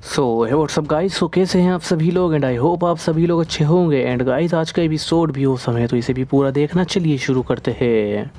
सो हे WhatsApp guys, सो कैसे हैं आप सभी लोग। एंड आई होप आप सभी लोग अच्छे होंगे। एंड गाइस आज का एपिसोड भी हो समय तो इसे भी पूरा देखना, चलिए शुरू करते हैं।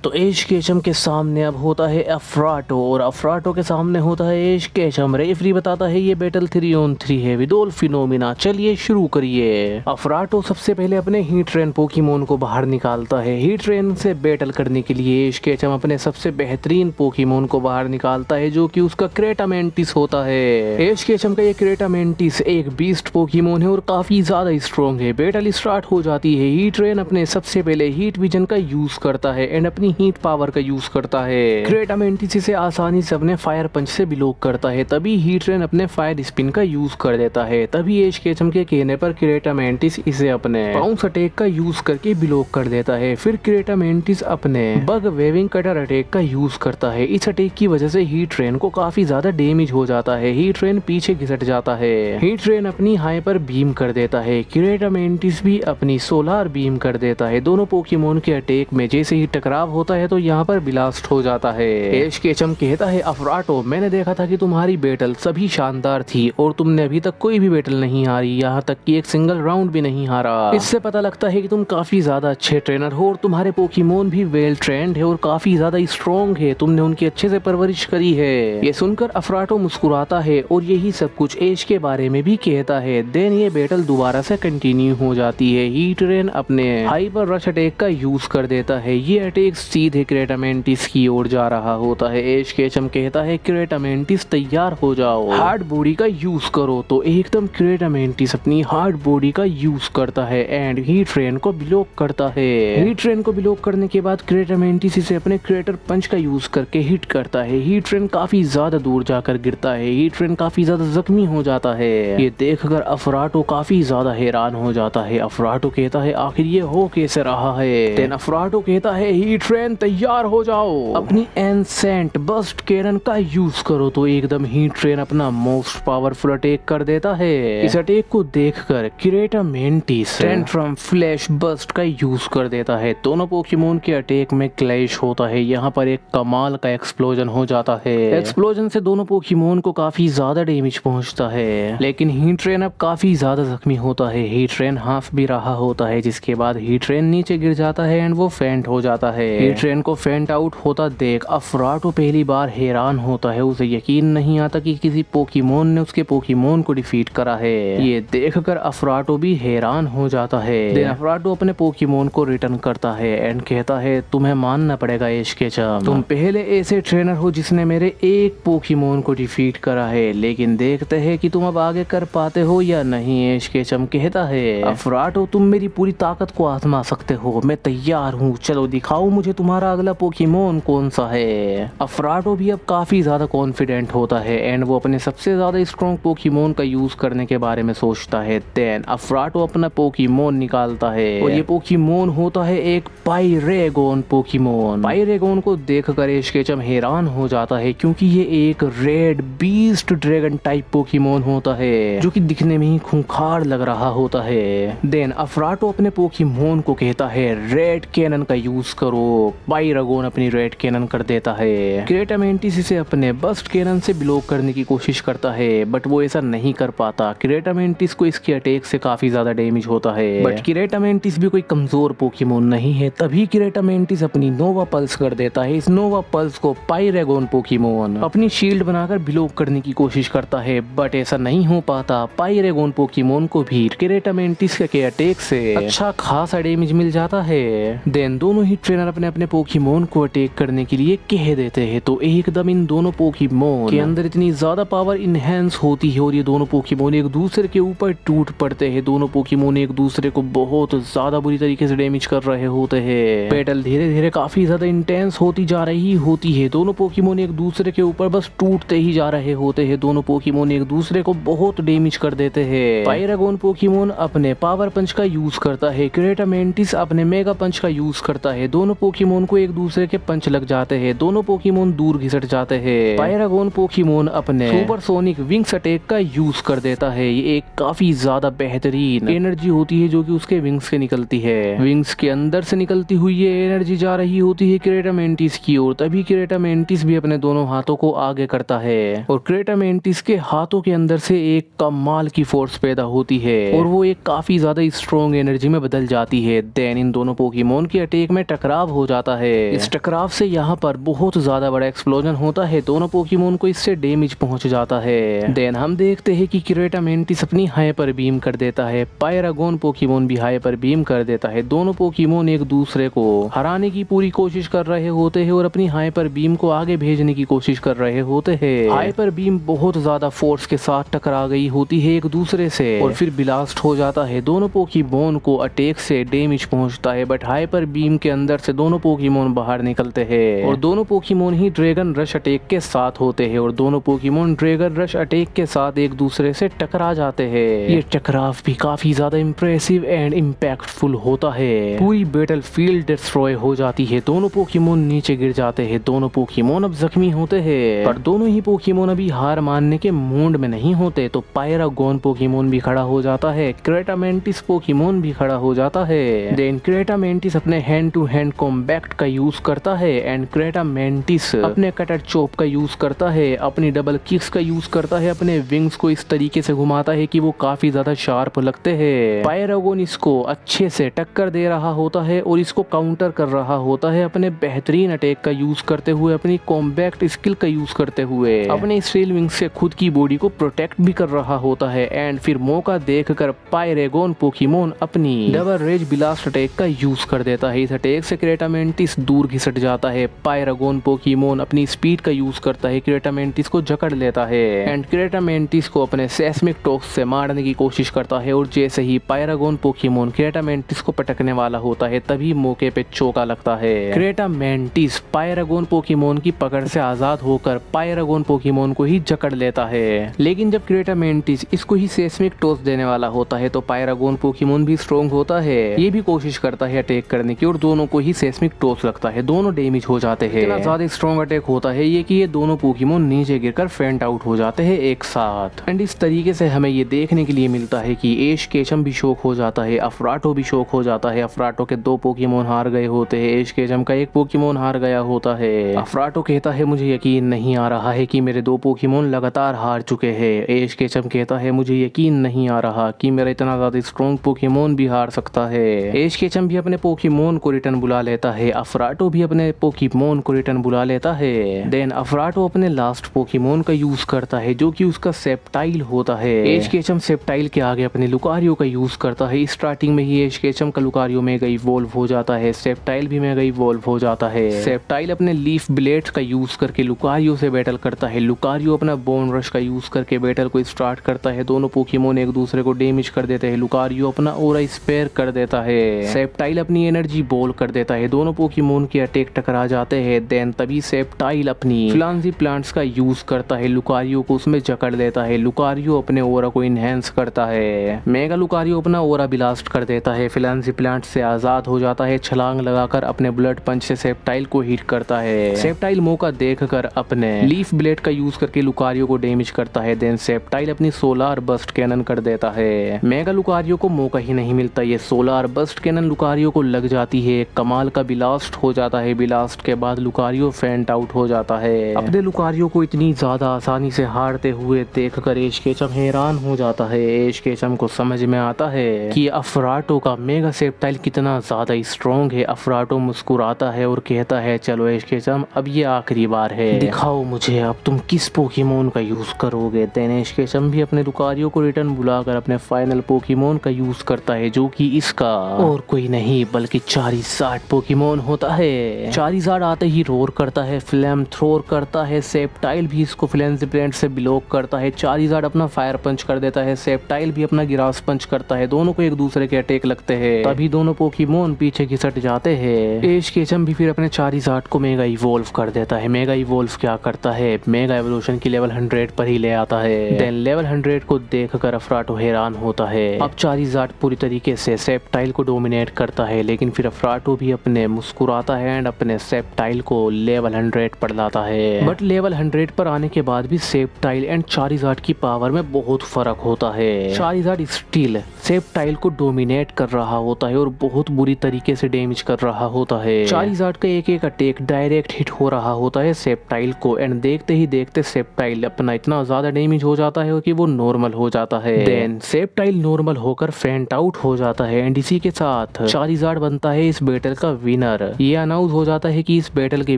तो एश केचम के सामने अब होता है अफ्राटो, और अफ्राटो के सामने होता है एश केचम। रेफरी बताता है ये बैटल 3-on-3 है विद फिनोमिना। चलिए शुरू करिए। अफ्राटो सबसे पहले अपने हीट ट्रेन पोकीमोन को बाहर निकालता है। हीट ट्रेन से बैटल करने के लिए एश केचम अपने सबसे बेहतरीन पोकीमोन को बाहर निकालता है, जो कि उसका क्रेटामेंटिस होता है। एश केचम का ये क्रेटामेंटिस एक बीस्ट पोकीमोन है और काफी ज्यादा स्ट्रॉन्ग है। बैटल स्टार्ट हो जाती है। हीट ट्रेन अपने सबसे पहले हीट विजन का यूज करता है एंड अपनी हीट पावर का यूज करता है। क्रेटामेंटिस इसे आसानी से अपने फायर पंच से ब्लॉक करता है। तभी हीट ट्रेन अपने फायर स्पिन का यूज कर देता है। तभी एश केचम के कहने पर क्रेटामेंटिस इसे अपने बाउंस अटैक का यूज करके ब्लॉक कर देता है। फिर क्रेटामेंटिस अपने बग वेविंग कटर अटैक का यूज करता है। इस अटैक की वजह से हीट ट्रेन को काफी ज्यादा डैमेज हो जाता है। हीट ट्रेन पीछे घिसट जाता है। हीट ट्रेन अपनी हाइपर बीम कर देता है। क्रेटामेंटिस भी अपनी सोलार बीम कर देता है। दोनों पोकेमोन के अटैक में जैसे ही टकराव होता है तो यहाँ पर ब्लास्ट हो जाता है। एश केचम कहता है अफ्राटो, मैंने देखा था कि तुम्हारी बैटल सभी शानदार थी और तुमने अभी तक कोई भी बैटल नहीं हारी, यहाँ तक कि एक सिंगल राउंड भी नहीं हारा। इससे पता लगता है कि तुम काफी ज्यादा अच्छे ट्रेनर हो और तुम्हारे पोकेमोन भी वेल ट्रेंड है और काफी ज्यादा स्ट्रॉन्ग है। तुमने उनकी अच्छे से परवरिश करी है। ये सुनकर अफ्राटो मुस्कुराता है और यही सब कुछ एश के बारे में भी कहता है। देन ये बैटल दोबारा से कंटिन्यू हो जाती है। हीट ट्रेन अपने हाइपर रश अटैक का यूज कर देता है। ये अटैक सीधे क्रेटामेंटिस की ओर जा रहा होता है। एश केचम कहता है क्रेटामेंटिस तैयार हो जाओ, हार्ड बॉडी का यूज करो। तो एकदम क्रेटामेंटिस अपनी हार्ड बॉडी का यूज करता है एंड हीट ट्रेन को ब्लॉक करता है। हीट ट्रेन को ब्लॉक करने के बाद क्रेटामेंटिस इसे अपने क्रेटर पंच का यूज करके हिट करता है। हीट ट्रेन काफी ज्यादा दूर जाकर गिरता है। हीट ट्रेन काफी ज्यादा जख्मी हो जाता है। ये देखकर अफ्राटो काफी ज्यादा हैरान हो जाता है। अफ्राटो कहता है आखिर ये हो कैसे रहा है। देन अफ्राटो कहता है हीट ट्रेन तैयार हो जाओ, अपनी एनसेंट बस्ट कैनन का यूज करो। तो एकदम हीट ट्रेन अपना मोस्ट पावरफुल अटैक कर देता है। इस अटैक को देखकर क्रेटामेंटिस टेंट्रम फ्लैश बस्ट का यूज कर देता है। दोनों पोकेमोन के अटैक में क्लैश होता है। यहाँ पर एक कमाल का एक्सप्लोजन हो जाता है। एक्सप्लोजन से दोनों पोकेमोन को काफी ज्यादा डैमेज पहुंचता है, लेकिन हीट ट्रेन अब काफी ज्यादा जख्मी होता है। हीट ट्रेन हाफ भी रहा होता है, जिसके बाद हीट ट्रेन नीचे गिर जाता है एंड वो फेंट हो जाता है। हीट ट्रेन को फेंट आउट होता देख अफ्राटो पहली बार हैरान होता है। उसे यकीन नहीं आता कि किसी पोकेमोन ने उसके पोकेमोन को डिफीट करा है। ये देखकर अफ्राटो भी हैरान हो जाता है। देन अफ्राटो अपने पोकेमोन को रिटर्न करता है एंड कहता है तुम्हें मानना पड़ेगा एश केचम, तुम पहले ऐसे ट्रेनर हो जिसने मेरे एक पोकेमोन को डिफीट करा है, लेकिन देखते हैं कि तुम अब आगे कर पाते हो या नहीं। एश केचम कहता है अफ्राटो तुम मेरी पूरी ताकत को आजमा सकते हो, मैं तैयार हूँ, चलो दिखाओ मुझे तुम्हारा अगला पोकेमोन कौन सा है। अफ्राटो भी अब काफी ज्यादा कॉन्फिडेंट होता है एंड वो अपने सबसे ज्यादा स्ट्रॉन्ग पोकेमोन का यूज करने के बारे में सोचता है। देन अफ्राटो अपना पोकेमोन निकालता है और ये पोकेमोन होता है एक पाइरेगोन पोकेमोन। पाइरेगोन को देखकर एश केचम हैरान हो जाता है, क्योंकि ये एक red beast dragon type Pokemon होता है, जो कि दिखने में ही खूंखार लग रहा होता है। देन अफ्राटो अपने पोकेमोन को कहता है रेड कैनन का यूज करो। पाइरेगोन अपनी रेड कैनन कर देता है। क्रेटामेंटिस इसे अपने बस्ट कैनन से ब्लॉक करने की कोशिश करता है, बट वो ऐसा नहीं कर पाता। क्रेटामेंटिस को इसके अटैक से काफी ज्यादा डैमेज होता है, बट क्रेटामेंटिस भी कोई कमजोर पोकेमोन नहीं है। तभी क्रेटामेंटिस अपनी नोवा पल्स कर देता है। इस नोवा पल्स को पाइरेगोन पोकेमोन अपनी शील्ड बनाकर ब्लॉक करने की कोशिश करता है, बट ऐसा नहीं हो पाता। पाइरेगोन पोकेमोन को भी क्रेटामेंटिस के अटैक से अच्छा खासा डैमेज मिल जाता है। देन दोनों ही ट्रेनर अपने अपने पोकेमोन को अटैक करने के लिए कह देते हैं। तो एकदम इन दोनों पोकेमोन के अंदर इतनी ज्यादा पावर इनहेंस होती है और ये दोनों पोकेमोन एक दूसरे के ऊपर टूट पड़ते हैं। दोनों पोकेमोन एक दूसरे को बहुत ज्यादा बुरी तरीके से डैमेज कर रहे होते हैं। बैटल धीरे धीरे काफी ज्यादा इंटेंस होती जा रही होती है। दोनों पोकेमोन एक दूसरे के ऊपर बस टूटते ही जा रहे होते हैं। दोनों पोकेमोन एक दूसरे को बहुत डैमेज कर देते हैं। पाइरेगोन पोकेमोन अपने पावर पंच का यूज करता है। क्रेटामेंटिस अपने मेगा पंच का यूज करता है। दोनों पोकेमोन पोकेमोन को एक दूसरे के पंच लग जाते हैं, दोनों पोकेमोन दूर घिसट जाते हैं। पायरागोन पोकेमोन अपने सुपरसोनिक विंग्स अटैक का यूज कर देता है। ये एक काफी ज्यादा बेहतरीन एनर्जी होती है जो कि उसके विंग्स से निकलती है। विंग्स के अंदर से निकलती हुई ये एनर्जी जा रही होती है क्रेटामेंटिस की ओर। तभी क्रेटामेंटिस भी अपने दोनों हाथों को आगे करता है और क्रेटामेंटिस के हाथों के अंदर से एक कमाल की फोर्स पैदा होती है और वो एक काफी ज्यादा स्ट्रॉन्ग एनर्जी में बदल जाती है। देन इन दोनों पोकेमोन के अटैक में टकराव हो जाता है। इस टकराव से यहाँ पर बहुत ज्यादा बड़ा एक्सप्लोजन होता है, दोनों पोकेमोन को इससे डैमेज पहुंच जाता है। देन हम देखते हैं कि क्रेटामेंटिस अपनी हाइपर बीम कर देता है, पायरागोन पोकेमोन भी हाइपर बीम कर देता है। दोनों पोकेमोन एक दूसरे को हराने की पूरी कोशिश कर रहे होते हैं और अपनी हाइपर बीम को आगे भेजने की कोशिश कर रहे होते हैं। हाइपर बीम बहुत ज्यादा फोर्स के साथ टकरा गई होती है एक दूसरे से और फिर ब्लास्ट हो जाता है। दोनों पोकेमोन को अटैक से डैमेज पहुंचता है, बट हाइपर बीम के अंदर से दोनों पोकेमोन बाहर निकलते हैं और दोनों पोकेमोन ही ड्रैगन रश अटैक के साथ होते हैं और दोनों पोकेमोन ड्रैगन रश अटैक के साथ एक दूसरे से टकरा जाते हैं। ये टकराव भी काफी ज्यादा इम्प्रेसिव एंड इम्पैक्टफुल होता है। पूरी बैटल फील्ड डिस्ट्रॉय हो जाती है, दोनों पोकेमोन नीचे गिर जाते हैं, दोनों पोकेमोन अब जख्मी होते हैं, पर दोनों ही पोकेमोन अभी हार मानने के मूड में नहीं होते। तो पायरागोन पोकेमोन भी खड़ा हो जाता है, क्रेटामेंटिस पोकेमोन भी खड़ा हो जाता है। देन क्रेटामेंटिस अपने हैंड टू हैंड कॉम्बैक्ट का यूज करता है एंड क्रेटामेंटिस अपने कटर चॉप का यूज करता है, अपनी डबल किक्स का यूज करता है, अपने विंग्स को इस तरीके से घुमाता है कि वो काफी ज्यादा शार्प लगते हैं। पायरागोन इसको अच्छे से टक्कर दे रहा होता है और इसको काउंटर कर रहा होता है अपने बेहतरीन अटैक का यूज करते हुए, अपनी कॉम्बैक्ट स्किल का यूज करते हुए अपने स्ट्रेल विंग से खुद की बॉडी को प्रोटेक्ट भी कर रहा होता है। एंड फिर मौका देखकर पायरागोन पोकेमोन अपनी डबल रेज ब्लास्ट अटैक का यूज कर देता है। इस अटैक से क्रेटामेंटिस दूर घिसट जाता है। पायरागोन पोकेमोन अपनी स्पीड का यूज करता है, क्रेटामेंटिस को जकड़ लेता है एंड क्रेटामेंटिस को अपने सेस्मिक टॉस से मारने की कोशिश करता है और जैसे ही पायरागोन पोकेमोन क्रेटामेंटिस को पटकने वाला होता है तभी मौके पे चौका लगता है। क्रेटामेंटिस पायरागोन पोकेमोन की पकड़ से आजाद होकर पायरागोन पोकेमोन को ही जकड़ लेता है, लेकिन जब क्रेटामेंटिस इसको ही सेस्मिक टॉस देने वाला होता है तो पायरागोन पोकेमोन भी स्ट्रॉन्ग होता है, ये भी कोशिश करता है अटैक करने की और दोनों को ही सेस्मिक टॉस लगता है, दोनों डैमेज हो जाते हैं। इतना ज्यादा स्ट्रॉन्ग अटैक होता है ये कि ये दोनों पोकेमोन नीचे गिरकर फेंट आउट हो जाते हैं एक साथ। एंड इस तरीके से हमें ये देखने के लिए मिलता है कि एश केचम भी शॉक हो जाता है, अफराटो भी शॉक हो जाता है। अफराटो के 2 पोकेमोन हार गए होते हैं, एश केचम का 1 पोकेमोन हार गया होता है। अफराटो कहता है मुझे यकीन नहीं आ रहा है कि मेरे 2 पोकेमोन लगातार हार चुके हैं। एश केचम कहता है मुझे यकीन नहीं आ रहा कि मेरा इतना ज्यादा स्ट्रॉन्ग पोकेमोन भी हार सकता है। एश केचम भी अपने पोकेमोन को रिटर्न बुला लेता है, अफराटो भी अपने पोकेमोन को रिटर्न बुला लेता है। देन अफराटो अपने लास्ट पोकेमोन का यूज करता है जो कि उसका सेप्टाइल होता है। एश केचम सेप्टाइल के आगे अपने लुकारियो का यूज करता है। स्टार्टिंग में ही एश केचम का लुकारियो मेगा इवॉल्व हो जाता है, सेप्टाइल भी मेगा इवॉल्व हो जाता है। सेप्टाइल अपने लीफ ब्लेड्स का यूज करके लुकारियो से बैटल करता है, लुकारियो अपना बोन रश का यूज करके बैटल को स्टार्ट करता है। दोनों पोकेमोन एक दूसरे को डैमेज कर देते हैं, लुकारियो अपना ओरा स्पेयर कर देता है, सेप्टाइल अपनी एनर्जी बॉल कर देता है, दोनों पोकेमोन के अटैक टकरा जाते हैं। देन तभी सेप्टाइल अपनी फ्लांजी प्लांट्स का यूज करता है, लुकारियो को उसमें जकड़ लेता है, लुकारियो अपने ओरा को इनहेंस करता है, मेगा लुकारियो अपना ओरा ब्लास्ट कर देता है, फ्लांजी प्लांट से आजाद हो जाता है, छलांग लगाकर अपने ब्लड पंच से सेप्टाइल को हिट करता है। सेप्टाइल मौका देखकर अपने लीफ ब्लेड का यूज करके लुकारियो को डैमेज करता है। देन सेप्टाइल अपनी सोलार बस्ट कैनन कर देता है, मेगा लुकारियो को मौका ही नहीं मिलता, ये सोलार बस्ट कैनन लुकारियो को लग जाती है, कमाल का ब्लास्ट हो जाता है। ब्लास्ट के बाद लुकारियो फेंट आउट हो जाता है। अपने लुकारियो को इतनी ज्यादा आसानी से हारते हुए देखकर एश केचम हैरान हो जाता है। एश केचम को समझ में आता है कि अफराटो का मेगा सेप्टाइल कितना ज्यादा स्ट्रॉन्ग है। अफराटो मुस्कुराता है और कहता है चलो एश केचम अब ये आखिरी बार है, दिखाओ मुझे अब तुम किस पोकेमोन का यूज करोगे। देन एश केचम भी अपने लुकारियो को रिटर्न बुलाकर अपने फाइनल पोकेमोन का यूज करता है जो कि इसका और कोई नहीं बल्कि चारिज़ार्ड पोकेमोन होता है। चारिज़ार्ड आते ही रोर करता है, फ्लेम थ्रोर करता है, सेप्टाइल भी इसको फ्लेंजी प्लेंट से ब्लॉक करता है, चारिज़ार्ड अपना फायर पंच कर देता है, सेप्टाइल भी अपना गिरास पंच करता है, दोनों को एक दूसरे के अटैक लगते हैं, तभी दोनों पोकेमोन पीछे घिसट जाते हैं। एश केचम भी फिर अपने चारिज़ार्ड को मेगा इवॉल्व कर देता है। मेगा इवॉल्व क्या करता है, मेगा एवोल्यूशन की लेवल 100 पर ही ले आता है। देन लेवल 100 को देखकर अफराटो हैरान होता है। अब चारिज़ार्ड पूरी तरीके से सेप्टाइल को डोमिनेट करता है, लेकिन फिर अफराटो भी अपने मुस्कुराता है एंड अपने सेप्टाइल को लेवल 100 पर लाता है। बट लेवल 100 पर आने के बाद भी सेप्टाइल एंड चारिज़ार्ड की पावर में बहुत फर्क होता है। चारिज़ार्ड स्टिल सेप्टाइल को डोमिनेट कर रहा होता है और बहुत बुरी तरीके से डैमेज कर रहा होता है। चारिज़ार्ड का एक एक अटैक डायरेक्ट हिट हो रहा होता है सेप्टाइल को एंड देखते ही देखते सेप्टाइल अपना इतना ज्यादा डैमेज हो जाता है कि वो नॉर्मल हो जाता है। देन सेप्टाइल नॉर्मल होकर फेंट आउट हो जाता है एंड इसी के साथ चारिज़ार्ड बनता है इस बैटल का विनर। ये अनाउंस हो जाता है कि इस बैटल के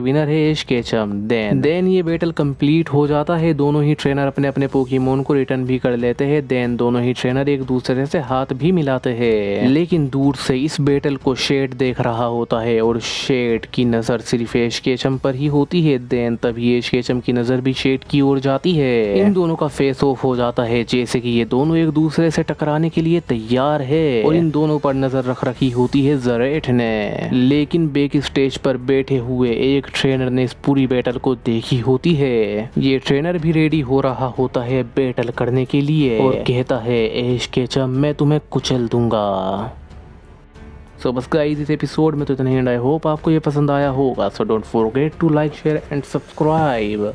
विनर है एश केचम। देन ये बैटल कंप्लीट हो जाता है। दोनों ही ट्रेनर अपने अपने पोकेमोन को रिटर्न भी कर लेते हैं। देन दोनों ही ट्रेनर एक दूसरे से हाथ भी मिलाते हैं। लेकिन दूर से इस बैटल को शेड देख रहा होता है और शेड की नजर सिर्फ एश केचम पर ही होती है। देन तभी एश केचम की नजर भी शेड की ओर जाती है। इन दोनों का फेस ऑफ हो जाता है जैसे कि ये दोनों एक दूसरे से टकराने के लिए तैयार है और इन दोनों पर नजर रख रखी होती है ज़रेठ ने। लेकिन बैक स्टेज पर बैठे हुए एक ट्रेनर ने इस पूरी बैटल को देखी होती है। ये ट्रेनर भी रेडी हो रहा होता है बैटल करने के लिए और कहता है एश केचम मैं तुम्हें कुचल दूंगा। सो बस गाइस इस एपिसोड में तो इतना ही एंड आई होप आपको ये पसंद आया होगा। So don't forget to like share and subscribe.